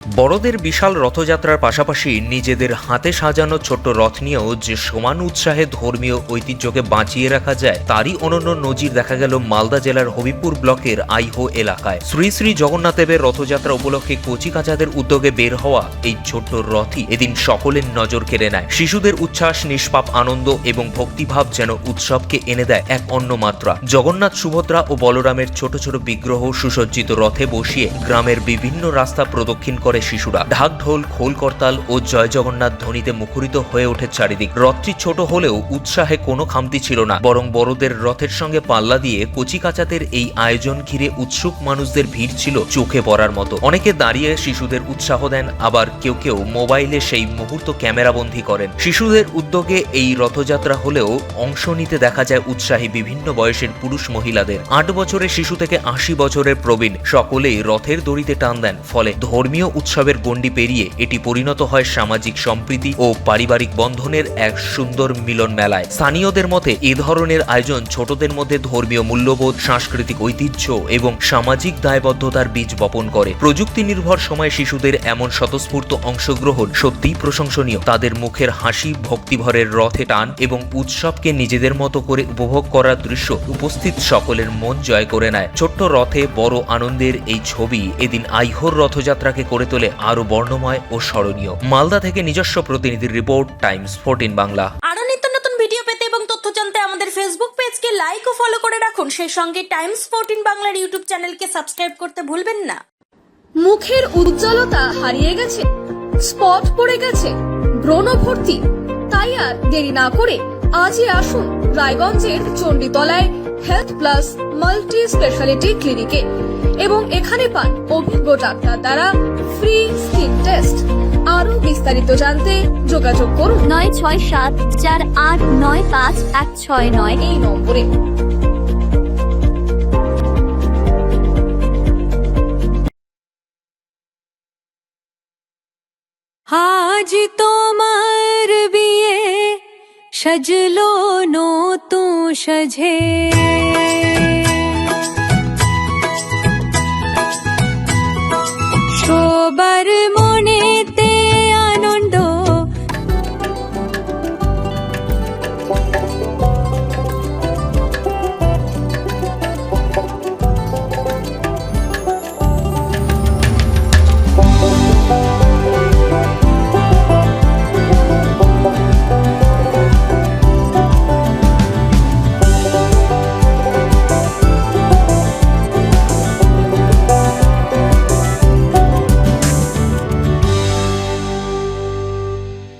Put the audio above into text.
বড়দের বিশাল রথযাত্রার পাশাপাশি নিজেদের হাতে সাজানো ছোট্ট রথ নিয়েও যে সমান উৎসাহে ধর্মীয় ঐতিহ্যকে বাঁচিয়ে রাখা যায় তারই অনন্য নজির দেখা গেল মালদা জেলার হবিপুর ব্লকের আইহো এলাকায়। শ্রী শ্রী জগন্নাথদেবের রথযাত্রা উপলক্ষে কচিকাঁচাদের উদ্যোগে বের হওয়া এই ছোট্ট রথই এদিন সকলের নজর কেড়ে নেয়। শিশুদের উচ্ছ্বাস, নিষ্পাপ আনন্দ এবং ভক্তিভাব যেন উৎসবকে এনে দেয় এক অন্য মাত্রা। জগন্নাথ, সুভদ্রা ও বলরামের ছোট ছোট বিগ্রহ সুসজ্জিত রথে বসিয়ে গ্রামের বিভিন্ন রাস্তা প্রদক্ষিণ করে শিশুরা। ঢাক ঢোল, খোল করতাল ও জয় জগন্নাথ ধ্বনিতে মুখরিত হয়ে ওঠে চারিদিক। রথটি ছোট হলেও উৎসাহে কোনো খামতি ছিল না, বরং বড়দের রথের সঙ্গে পাল্লা দিয়ে কচিকাঁচাদের এই আয়োজন ঘিরে উৎসুক মানুষদের ভিড় ছিল চোখে পড়ার মতো। অনেকে দাঁড়িয়ে শিশুদের উৎসাহ দেন, আবার কেউ কেউ মোবাইলে সেই মুহূর্ত ক্যামেরাবন্দী করেন। শিশুদের উদ্যোগে এই রথযাত্রা হলেও অংশ নিতে দেখা যায় উৎসাহী বিভিন্ন বয়সের পুরুষ মহিলাদের। 8 বছরের শিশু থেকে 80 বছরের প্রবীণ সকলেই রথের দড়িতে টান দেন। ফলে ধর্মীয় উৎসবের গণ্ডি পেরিয়ে এটি পরিণত হয় সামাজিক সম্প্রীতি ও পারিবারিক বন্ধনের এক সুন্দর মিলন মেলায়। স্থানীয়দের মতে এ ধরনের আয়োজন ছোটদের মধ্যে ধর্মীয় মূল্যবোধ, সাংস্কৃতিক ঐতিহ্য এবং সামাজিক দায়বদ্ধতার বীজ বপন করে। প্রযুক্তি নির্ভর সময়ে শিশুদের এমন স্বতঃস্ফূর্ত অংশগ্রহণ সত্যিই প্রশংসনীয়। তাদের মুখের হাসি, ভক্তিভরের রথে টান এবং উৎসবকে নিজেদের মতো করে উপভোগ করার দৃশ্য উপস্থিত সকলের মন জয় করে নেয়। ছোট্ট রথে বড় আনন্দের এই ছবি এদিন আইহোর রথযাত্রাকে করে তোলে আরো বর্ণময় ও স্মরণীয়। মালদা থেকে নিজস্ব প্রতিনিধির রিপোর্ট, টাইমস 14 বাংলা। আরো নিত্য নতুন ভিডিও পেতে এবং তথ্য জানতে আমাদের ফেসবুক পেজকে লাইক ও ফলো করে রাখুন। সেই সঙ্গে টাইমস 14 বাংলার ইউটিউব চ্যানেলকে সাবস্ক্রাইব করতে ভুলবেন না। মুখের উজ্জ্বলতা হারিয়ে গেছে, স্পট পড়ে গেছে, ব্রণ ভর্তি, তাই আর দেরি না করে আজই আসুন রায়গঞ্জের চণ্ডীতলায় হেলথ প্লাস মাল্টি স্পেশালিটি ক্লিনিকে এবং এখানে পান অভিজ্ঞ ডাক্তার দ্বারা ফ্রি স্কিন টেস্ট। আরো বিস্তারিত জানতে যোগাযোগ করুন 9674895169 এই নম্বরে। আজ তোমার বিয়ে সাজলো নতুন সাজে।